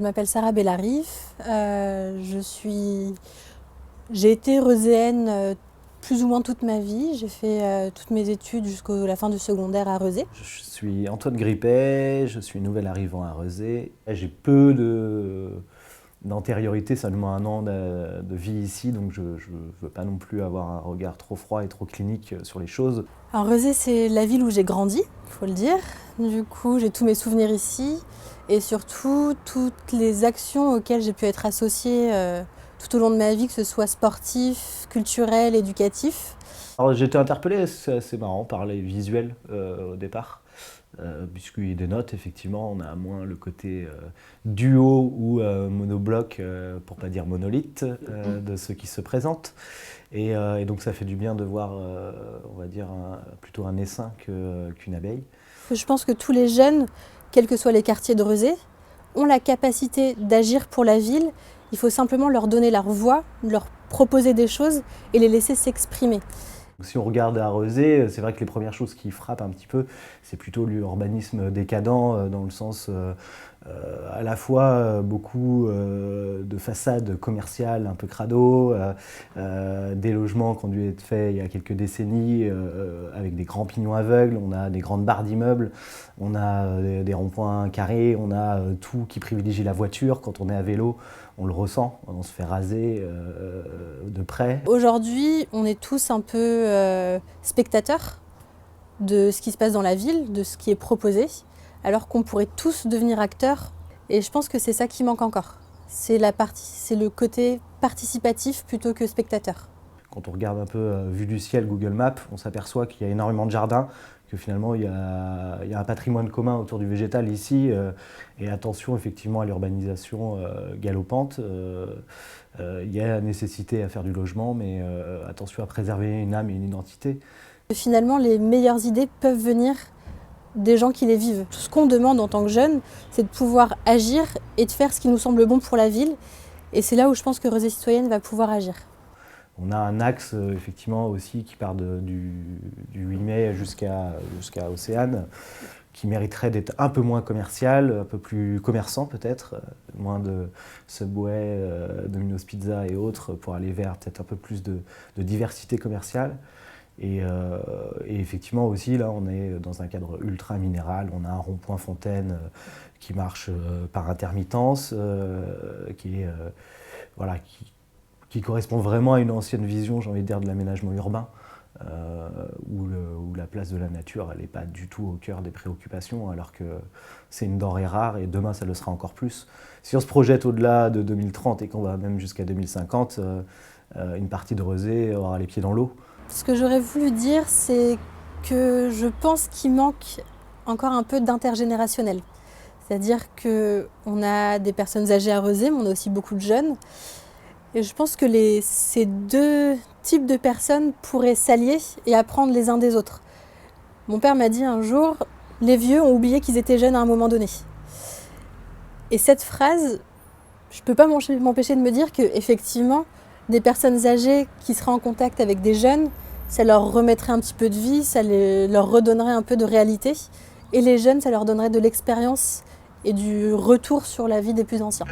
m'appelle Sarah Bellarif, j'ai été reuséenne plus ou moins toute ma vie. J'ai fait toutes mes études jusqu'à la fin du secondaire à Rezé. Je suis Antoine Grippet, je suis nouvel arrivant à Rezé. J'ai peu d'antériorité, seulement 1 an de vie ici, donc je ne veux pas non plus avoir un regard trop froid et trop clinique sur les choses. Alors Rezé, c'est la ville où j'ai grandi, il faut le dire. Du coup, j'ai tous mes souvenirs ici et surtout toutes les actions auxquelles j'ai pu être associée tout au long de ma vie, que ce soit sportif, culturel, éducatif. Alors j'ai été interpellé, c'est assez marrant, par les visuels au départ. Puisqu'il dénote, effectivement, on a moins le côté duo ou monobloc, pour pas dire monolithe, de ceux qui se présentent. Et donc ça fait du bien de voir, on va dire, plutôt un essaim qu'une abeille. Je pense que tous les jeunes, quels que soient les quartiers de Rezé, ont la capacité d'agir pour la ville. Il faut simplement leur donner leur voix, leur proposer des choses et les laisser s'exprimer. Si on regarde à Rezé, c'est vrai que les premières choses qui frappent un petit peu, c'est plutôt l'urbanisme décadent, dans le sens à la fois beaucoup de façades commerciales un peu crado, des logements qui ont dû être faits il y a quelques décennies avec des grands pignons aveugles, on a des grandes barres d'immeubles, on a des ronds-points carrés, on a tout qui privilégie la voiture. Quand on est à vélo, on le ressent, on se fait raser de près. Aujourd'hui, on est tous un peu spectateurs de ce qui se passe dans la ville, de ce qui est proposé, alors qu'on pourrait tous devenir acteurs. Et je pense que c'est ça qui manque encore. C'est le côté participatif plutôt que spectateur. Quand on regarde un peu vue du ciel Google Maps, on s'aperçoit qu'il y a énormément de jardins, que finalement il y a un patrimoine commun autour du végétal ici, et attention effectivement à l'urbanisation galopante. Il y a la nécessité à faire du logement, mais attention à préserver une âme et une identité. Finalement, les meilleures idées peuvent venir des gens qui les vivent. Tout ce qu'on demande en tant que jeunes, c'est de pouvoir agir et de faire ce qui nous semble bon pour la ville. Et c'est là où je pense que Rezé Citoyenne va pouvoir agir. On a un axe effectivement aussi qui part du 8 mai jusqu'à Océane, qui mériterait d'être un peu moins commercial, un peu plus commerçant peut-être, moins de Subway, Domino's Pizza et autres, pour aller vers peut-être un peu plus de diversité commerciale. Et effectivement aussi, là, on est dans un cadre ultra minéral. On a un rond-point Fontaine qui marche par intermittence, qui correspond vraiment à une ancienne vision, j'ai envie de dire, de l'aménagement urbain, où la place de la nature, elle n'est pas du tout au cœur des préoccupations, alors que c'est une denrée rare et demain, ça le sera encore plus. Si on se projette au-delà de 2030 et qu'on va même jusqu'à 2050, une partie de Rezé aura les pieds dans l'eau. Ce que j'aurais voulu dire, c'est que je pense qu'il manque encore un peu d'intergénérationnel. C'est-à-dire qu'on a des personnes âgées à Rezé, mais on a aussi beaucoup de jeunes. Et je pense que ces deux types de personnes pourraient s'allier et apprendre les uns des autres. Mon père m'a dit un jour, les vieux ont oublié qu'ils étaient jeunes à un moment donné. Et cette phrase, je ne peux pas m'empêcher de me dire qu'effectivement, des personnes âgées qui seraient en contact avec des jeunes, ça leur remettrait un petit peu de vie, ça leur redonnerait un peu de réalité. Et les jeunes, ça leur donnerait de l'expérience et du retour sur la vie des plus anciens.